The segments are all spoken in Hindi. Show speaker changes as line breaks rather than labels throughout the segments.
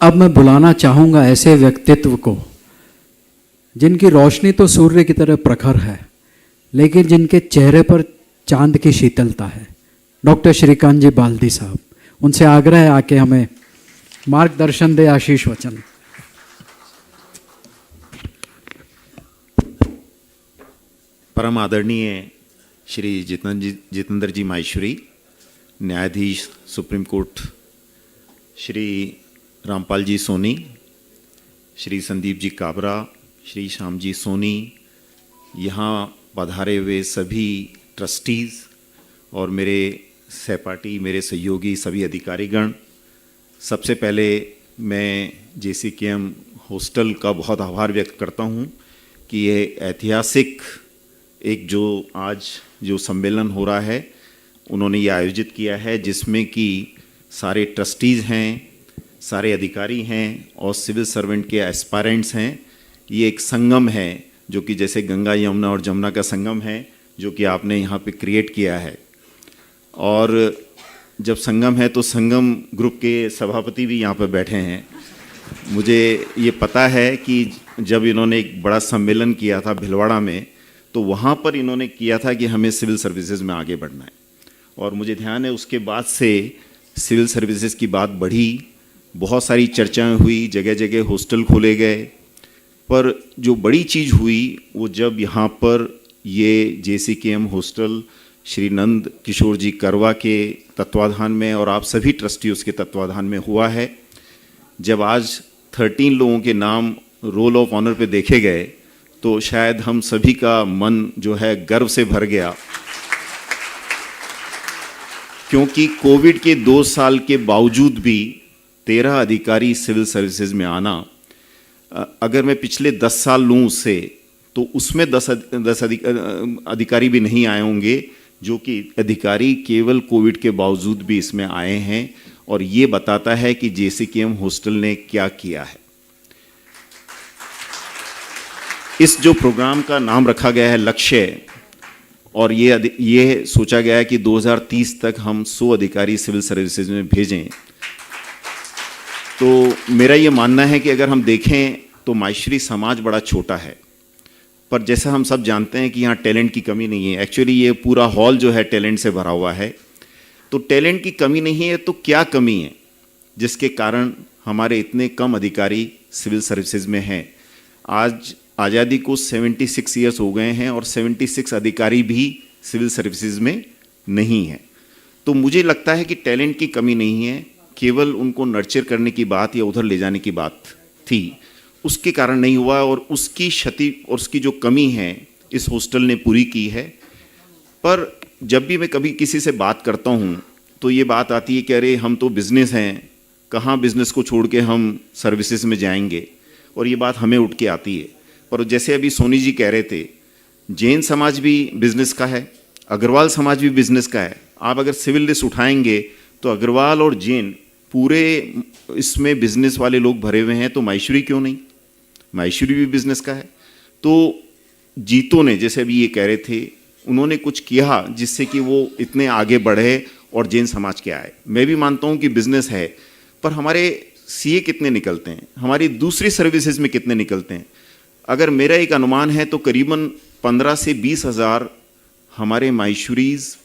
अब मैं बुलाना चाहूँगा ऐसे व्यक्तित्व को जिनकी रोशनी तो सूर्य की तरह प्रखर है, लेकिन जिनके चेहरे पर चांद की शीतलता है। डॉक्टर श्रीकांत जी बाल्दी साहब, उनसे आग्रह है आके हमें मार्गदर्शन दे, आशीष वचन।
परम आदरणीय श्री जितेंद्र जी माहेश्वरी, न्यायाधीश सुप्रीम कोर्ट श्री रामपाल जी सोनी, श्री संदीप जी काबरा, श्री श्याम जी सोनी, यहाँ पधारे हुए सभी ट्रस्टीज़ और मेरे सहपाठी, मेरे सहयोगी सभी अधिकारीगण, सबसे पहले मैं JCKM हॉस्टल का बहुत आभार व्यक्त करता हूँ कि ये ऐतिहासिक एक आज जो सम्मेलन हो रहा है उन्होंने ये आयोजित किया है, जिसमें कि सारे ट्रस्टीज़ हैं, सारे अधिकारी हैं और सिविल सर्वेंट के एस्पायरेंट्स हैं। ये एक संगम है जो कि जैसे गंगा यमुना और जमुना का संगम है, जो कि आपने यहाँ पे क्रिएट किया है। और जब संगम है तो संगम ग्रुप के सभापति भी यहाँ पर बैठे हैं। मुझे ये पता है कि जब इन्होंने एक बड़ा सम्मेलन किया था भिलवाड़ा में, तो वहाँ पर इन्होंने किया था कि हमें सिविल सर्विसेज में आगे बढ़ना है, और मुझे ध्यान है उसके बाद से सिविल सर्विसेज की बात बढ़ी, बहुत सारी चर्चाएं हुई, जगह जगह हॉस्टल खोले गए। पर जो बड़ी चीज़ हुई वो जब यहाँ पर ये JCKM हॉस्टल श्री नंद किशोर जी करवा के तत्वाधान में और आप सभी ट्रस्टीज के तत्वाधान में हुआ है। जब आज 13 लोगों के नाम रोल ऑफ ऑनर पे देखे गए तो शायद हम सभी का मन जो है गर्व से भर गया, क्योंकि कोविड के 2 साल के बावजूद भी 13 अधिकारी सिविल सर्विसेज में आना, अगर मैं पिछले 10 साल लूँ उससे, तो उसमें 10 अधिकारी भी नहीं आए होंगे, जो कि अधिकारी केवल कोविड के बावजूद भी इसमें आए हैं। और ये बताता है कि JCKM हॉस्टल ने क्या किया है। इस जो प्रोग्राम का नाम रखा गया है लक्ष्य, और ये सोचा गया है कि 2030 तक हम 100 अधिकारी सिविल सर्विसेज में भेजें। तो मेरा ये मानना है कि अगर हम देखें तो माहेश्वरी समाज बड़ा छोटा है, पर जैसा हम सब जानते हैं कि यहाँ टैलेंट की कमी नहीं है। एक्चुअली ये पूरा हॉल जो है टैलेंट से भरा हुआ है। तो टैलेंट की कमी नहीं है तो क्या कमी है जिसके कारण हमारे इतने कम अधिकारी सिविल सर्विसेज में हैं? आज आज़ादी को 76 ईयर्स हो गए हैं और 76 अधिकारी भी सिविल सर्विसेज में नहीं हैं। तो मुझे लगता है कि टैलेंट की कमी नहीं है, केवल उनको नर्चर करने की बात या उधर ले जाने की बात थी, उसके कारण नहीं हुआ। और उसकी क्षति और उसकी जो कमी है इस हॉस्टल ने पूरी की है। पर जब भी मैं कभी किसी से बात करता हूँ तो ये बात आती है कि अरे हम तो बिज़नेस हैं, कहाँ बिज़नेस को छोड़ के हम सर्विसेज में जाएंगे, और ये बात हमें उठ के आती है। पर जैसे अभी सोनी जी कह रहे थे, जैन समाज भी बिज़नेस का है, अग्रवाल समाज भी बिज़नेस का है। आप अगर सिविल लिस्ट उठाएंगे तो अग्रवाल और जैन पूरे इसमें बिज़नेस वाले लोग भरे हुए हैं, तो माहेश्वरी क्यों नहीं? माहेश्वरी भी बिज़नेस का है। तो जीतों ने, जैसे अभी ये कह रहे थे, उन्होंने कुछ किया जिससे कि वो इतने आगे बढ़े और जैन समाज के आए। मैं भी मानता हूँ कि बिज़नेस है, पर हमारे CA कितने निकलते हैं, हमारी दूसरी सर्विसेज में कितने निकलते हैं? अगर मेरा एक अनुमान है तो करीबन 15 से 20 हज़ार हमारे माहेश्वरीज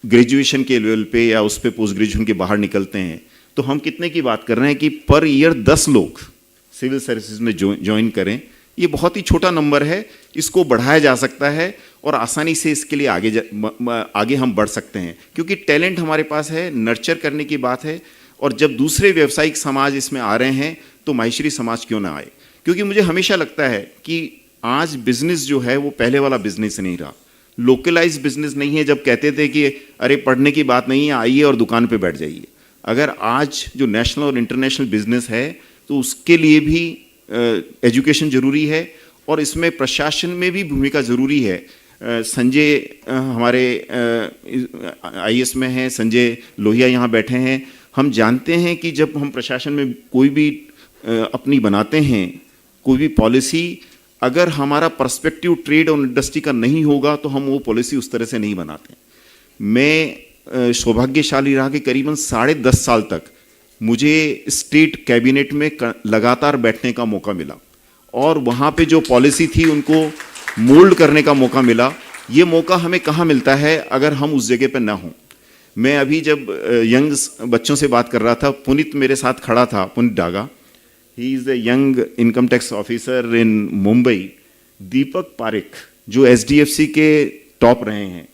ग्रेजुएशन के लेवल पे या उस पे पोस्ट ग्रेजुएशन के बाहर निकलते हैं। तो हम कितने की बात कर रहे हैं कि पर ईयर 10 लोग सिविल सर्विसेज में ज्वाइन करें। ये बहुत ही छोटा नंबर है, इसको बढ़ाया जा सकता है और आसानी से इसके लिए आगे हम बढ़ सकते हैं, क्योंकि टैलेंट हमारे पास है, नर्चर करने की बात है। और जब दूसरे व्यावसायिक समाज इसमें आ रहे हैं तो माहेश्वरी समाज क्यों ना आए? क्योंकि मुझे हमेशा लगता है कि आज बिजनेस जो है वो पहले वाला बिजनेस नहीं रहा, लोकलाइज बिजनेस नहीं है। जब कहते थे कि अरे पढ़ने की बात नहीं है, आइए और दुकान पे बैठ जाइए। अगर आज जो नेशनल और इंटरनेशनल बिजनेस है तो उसके लिए भी एजुकेशन ज़रूरी है, और इसमें प्रशासन में भी भूमिका ज़रूरी है। संजय हमारे IAS में हैं, संजय लोहिया यहाँ बैठे हैं। हम जानते हैं कि जब हम प्रशासन में कोई भी अपनी बनाते हैं कोई भी पॉलिसी, अगर हमारा पर्सपेक्टिव ट्रेड और इंडस्ट्री का नहीं होगा तो हम वो पॉलिसी उस तरह से नहीं बनाते। मैं सौभाग्यशाली रहा कि करीबन 10.5 साल तक मुझे स्टेट कैबिनेट में लगातार बैठने का मौका मिला और वहाँ पे जो पॉलिसी थी उनको मोल्ड करने का मौका मिला। ये मौका हमें कहाँ मिलता है अगर हम उस जगह पर ना हों। मैं अभी जब यंग बच्चों से बात कर रहा था, पुनीत मेरे साथ खड़ा था, Puneet Daga, he is the young income tax officer in Mumbai. Deepak Pareek जो SDFC के टॉप रहे हैं,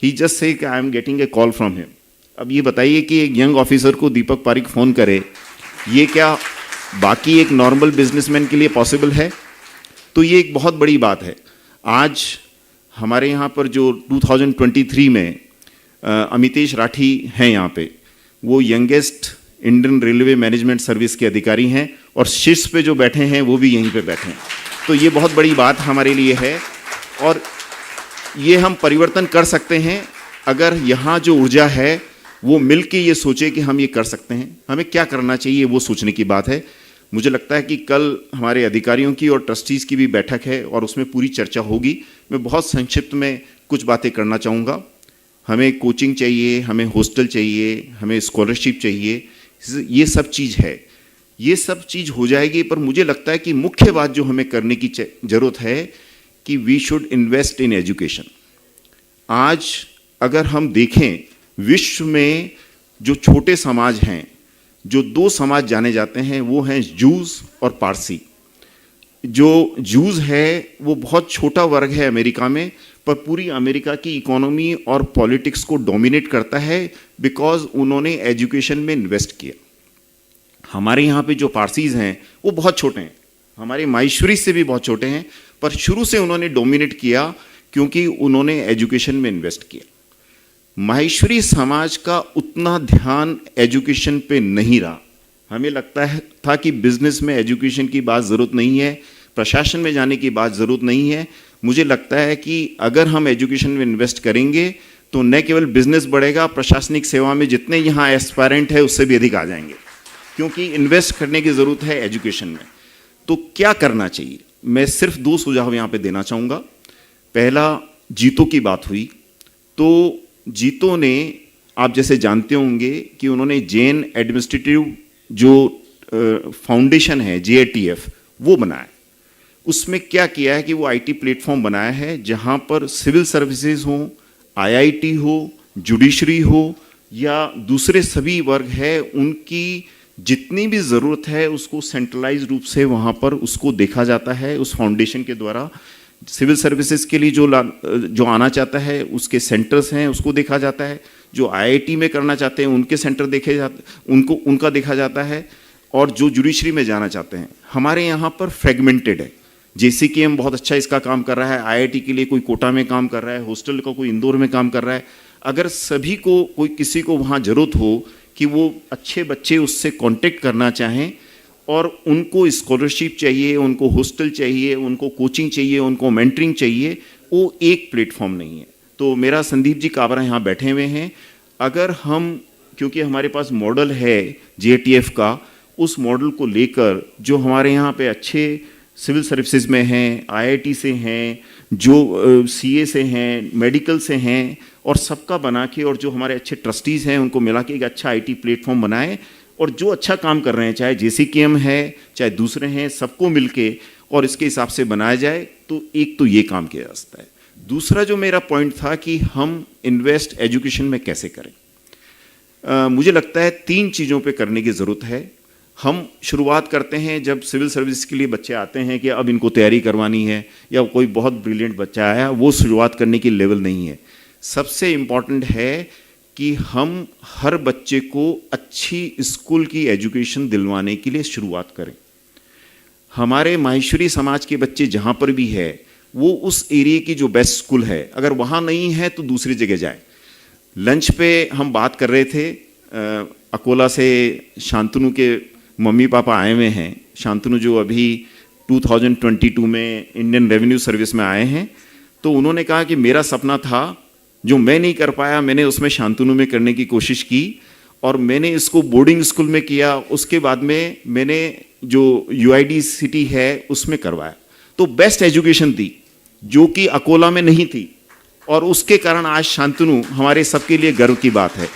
ही जस्ट से I am getting a call from him. अब ये बताइए कि एक यंग ऑफिसर को दीपक पारिक फ़ोन करे, ये क्या बाकी एक नॉर्मल बिजनेसमैन के लिए पॉसिबल है? तो ये एक बहुत बड़ी बात है। आज हमारे यहाँ पर जो 2023 में अमितेश राठी हैं यहाँ पे, वो youngest Indian railway management service के अधिकारी हैं और शीर्ष पे जो बैठे हैं वो भी यहीं पे बैठे हैं। तो ये बहुत बड़ी बात हमारे लिए है और ये हम परिवर्तन कर सकते हैं अगर यहाँ जो ऊर्जा है वो मिल के ये सोचे कि हम ये कर सकते हैं। हमें क्या करना चाहिए वो सोचने की बात है। मुझे लगता है कि कल हमारे अधिकारियों की और ट्रस्टीज़ की भी बैठक है और उसमें पूरी चर्चा होगी। मैं बहुत संक्षिप्त में कुछ बातें करना चाहूँगा। हमें कोचिंग चाहिए, हमें हॉस्टल चाहिए, हमें स्कॉलरशिप चाहिए, ये सब चीज़ है, ये सब चीज़ हो जाएगी। पर मुझे लगता है कि मुख्य बात जो हमें करने की ज़रूरत है कि we should invest in education. आज अगर हम देखें विश्व में जो छोटे समाज हैं, जो दो समाज जाने जाते हैं, वो हैं जूस और पारसी। जो जूस है वो बहुत छोटा वर्ग है अमेरिका में, पर पूरी अमेरिका की इकोनॉमी और पॉलिटिक्स को डोमिनेट करता है बिकॉज उन्होंने एजुकेशन में इन्वेस्ट किया। हमारे यहाँ पे जो पारसीज़ हैं वो बहुत छोटे हैं, हमारे माहेश्वरी से भी बहुत छोटे हैं, पर शुरू से उन्होंने डोमिनेट किया क्योंकि उन्होंने एजुकेशन में इन्वेस्ट किया। माहेश्वरी समाज का उतना ध्यान एजुकेशन पे नहीं रहा। हमें लगता है था कि बिजनेस में एजुकेशन की बात ज़रूरत नहीं है, प्रशासन में जाने की बात ज़रूरत नहीं है। मुझे लगता है कि अगर हम एजुकेशन में इन्वेस्ट करेंगे तो न केवल बिजनेस बढ़ेगा, प्रशासनिक सेवा में जितने यहाँ एस्पायरेंट है उससे भी अधिक आ जाएंगे, क्योंकि इन्वेस्ट करने की ज़रूरत है एजुकेशन में। तो क्या करना चाहिए? मैं सिर्फ 2 सुझाव यहाँ पे देना चाहूँगा। पहला, जीतो की बात हुई, तो जीतो ने, आप जैसे जानते होंगे कि उन्होंने जैन एडमिनिस्ट्रेटिव जो फाउंडेशन है JATF वो बनाया। उसमें क्या किया है कि वो IT प्लेटफॉर्म बनाया है जहाँ पर सिविल सर्विसेज हो, IIT हो, जुडिशरी हो या दूसरे सभी वर्ग है, उनकी जितनी भी ज़रूरत है उसको सेंट्रलाइज रूप से वहाँ पर उसको देखा जाता है। उस फाउंडेशन के द्वारा सिविल सर्विसेज के लिए जो आना चाहता है उसके सेंटर्स हैं उसको देखा जाता है, जो IIT में करना चाहते हैं उनके सेंटर देखे जाते, उनका देखा जाता है, और जो जुडिशरी में जाना चाहते हैं। हमारे यहाँ पर फ्रेगमेंटेड है। JCKM बहुत अच्छा इसका काम कर रहा है, IIT के लिए कोई कोटा में काम कर रहा है, हॉस्टल का कोई इंदौर में काम कर रहा है। अगर सभी को, कोई किसी को वहाँ ज़रूरत हो कि वो अच्छे बच्चे उससे कांटेक्ट करना चाहें और उनको स्कॉलरशिप चाहिए, उनको हॉस्टल चाहिए, उनको कोचिंग चाहिए, उनको मेंटरिंग चाहिए, वो एक प्लेटफॉर्म नहीं है। तो मेरा संदीप जी काबरा यहाँ बैठे हुए हैं, अगर हम, क्योंकि हमारे पास मॉडल है JATF का, उस मॉडल को लेकर जो हमारे यहाँ पे अच्छे सिविल सर्विसेज में हैं, IIT से हैं, जो CA से हैं, मेडिकल से हैं, और सबका बना के, और जो हमारे अच्छे ट्रस्टीज़ हैं उनको मिला के एक अच्छा IT प्लेटफॉर्म बनाएं, और जो अच्छा काम कर रहे हैं, चाहे JCKM है चाहे दूसरे हैं, सबको मिलके और इसके हिसाब से बनाया जाए। तो एक तो ये काम किया जा सकता है। दूसरा जो मेरा पॉइंट था कि हम इन्वेस्ट एजुकेशन में कैसे करें, मुझे लगता है 3 चीज़ों पे करने की ज़रूरत है। हम शुरुआत करते हैं जब सिविल सर्विस के लिए बच्चे आते हैं कि अब इनको तैयारी करवानी है, या कोई बहुत ब्रिलियंट बच्चा आया, वो शुरुआत करने की लेवल नहीं है। सबसे इम्पॉर्टेंट है कि हम हर बच्चे को अच्छी स्कूल की एजुकेशन दिलवाने के लिए शुरुआत करें। हमारे माहेश्वरी समाज के बच्चे जहाँ पर भी है वो उस एरिया की जो बेस्ट स्कूल है, अगर वहाँ नहीं है तो दूसरी जगह जाए। लंच पे हम बात कर रहे थे, अकोला से शांतनु के मम्मी पापा आए हुए हैं। शांतनु जो अभी 2022 में इंडियन रेवेन्यू सर्विस में आए हैं, तो उन्होंने कहा कि मेरा सपना था जो मैं नहीं कर पाया, मैंने उसमें शांतनु में करने की कोशिश की, और मैंने इसको बोर्डिंग स्कूल में किया। उसके बाद में मैंने जो UID सिटी है उसमें करवाया, तो बेस्ट एजुकेशन दी जो कि अकोला में नहीं थी, और उसके कारण आज शांतनु हमारे सबके लिए गर्व की बात है।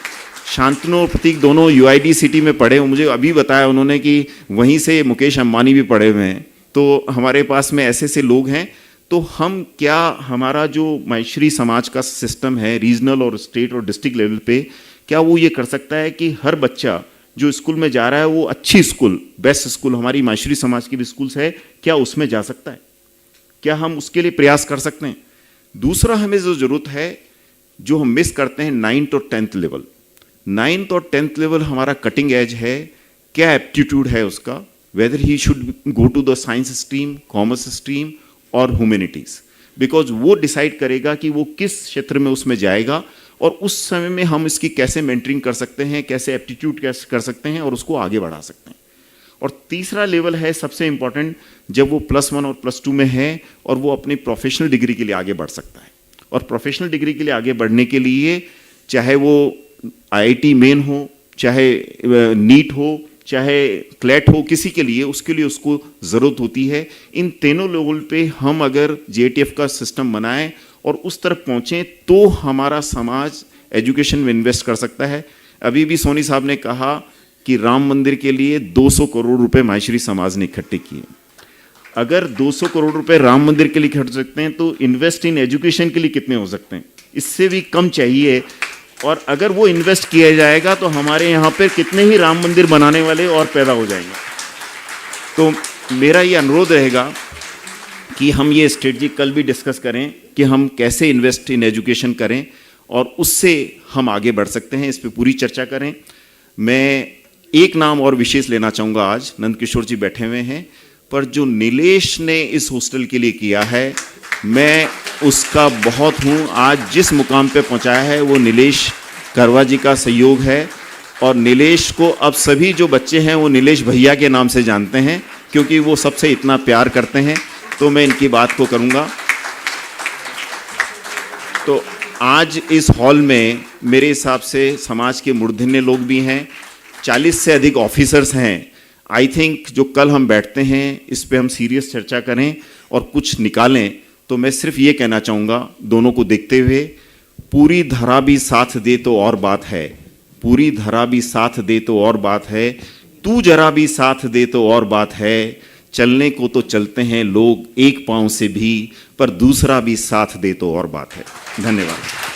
शांतनु और प्रतीक दोनों यूआईडी सिटी में पढ़े, मुझे अभी बताया उन्होंने कि वहीं से मुकेश अंबानी भी पढ़े हुए हैं। तो हमारे पास में ऐसे ऐसे लोग हैं। तो हम क्या, हमारा जो माहेश्वरी समाज का सिस्टम है रीजनल और स्टेट और डिस्ट्रिक्ट लेवल पे, क्या वो ये कर सकता है कि हर बच्चा जो स्कूल में जा रहा है वो अच्छी स्कूल, बेस्ट स्कूल, हमारी माहेश्वरी समाज की भी स्कूल्स है, क्या उसमें जा सकता है? क्या हम उसके लिए प्रयास कर सकते हैं? दूसरा, हमें जो जरूरत है, जो हम मिस करते हैं, 9th और 10th लेवल। 9th और 10th लेवल हमारा कटिंग एज है। क्या एप्टीट्यूड है उसका, whether he should go to the science stream, commerce stream और ह्यूमैनिटीज, बिकॉज वो डिसाइड करेगा कि वो किस क्षेत्र में उसमें जाएगा, और उस समय में हम इसकी कैसे मेंटरिंग कर सकते हैं, कैसे एप्टीट्यूड कैसे कर सकते हैं और उसको आगे बढ़ा सकते हैं। और तीसरा लेवल है सबसे इंपॉर्टेंट, जब वो +1 और +2 में है और वो अपनी प्रोफेशनल डिग्री के लिए आगे बढ़ सकता है। और प्रोफेशनल डिग्री के लिए आगे बढ़ने के लिए, चाहे वो IIT मेन हो, चाहे नीट हो, चाहे क्लैट हो, किसी के लिए, उसके लिए उसको ज़रूरत होती है। इन तीनों लेवल पे हम अगर JTF का सिस्टम बनाएं और उस तरफ पहुँचें तो हमारा समाज एजुकेशन में इन्वेस्ट कर सकता है। अभी भी सोनी साहब ने कहा कि राम मंदिर के लिए 200 करोड़ रुपए माहेश्वरी समाज ने इकट्ठे किए। अगर 200 करोड़ रुपए राम मंदिर के लिए खर्च सकते हैं तो इन्वेस्ट इन एजुकेशन के लिए कितने हो सकते हैं? इससे भी कम चाहिए। और अगर वो इन्वेस्ट किया जाएगा तो हमारे यहाँ पे कितने ही राम मंदिर बनाने वाले और पैदा हो जाएंगे। तो मेरा ये अनुरोध रहेगा कि हम ये स्ट्रेटजी कल भी डिस्कस करें कि हम कैसे इन्वेस्ट इन एजुकेशन करें और उससे हम आगे बढ़ सकते हैं, इस पे पूरी चर्चा करें। मैं एक नाम और विशेष लेना चाहूँगा, आज नंदकिशोर जी बैठे हुए हैं, पर जो नीलेश ने इस हॉस्टल के लिए किया है, मैं उसका बहुत हूँ। आज जिस मुकाम पे पहुँचाया है वो नीलेश करवा जी का सहयोग है। और नीलेश को अब सभी जो बच्चे हैं वो नीलेश भैया के नाम से जानते हैं, क्योंकि वो सबसे इतना प्यार करते हैं। तो मैं इनकी बात को करूँगा। तो आज इस हॉल में मेरे हिसाब से समाज के मूर्धन्य लोग भी हैं, 40 से अधिक ऑफिसर्स हैं। आई थिंक जो कल हम बैठते हैं इस पे हम सीरियस चर्चा करें और कुछ निकालें। तो मैं सिर्फ ये कहना चाहूँगा, दोनों को देखते हुए, पूरी धरा भी साथ दे तो और बात है, पूरी धरा भी साथ दे तो और बात है, तू जरा भी साथ दे तो और बात है, चलने को तो चलते हैं लोग एक पाँव से भी, पर दूसरा भी साथ दे तो और बात है। धन्यवाद।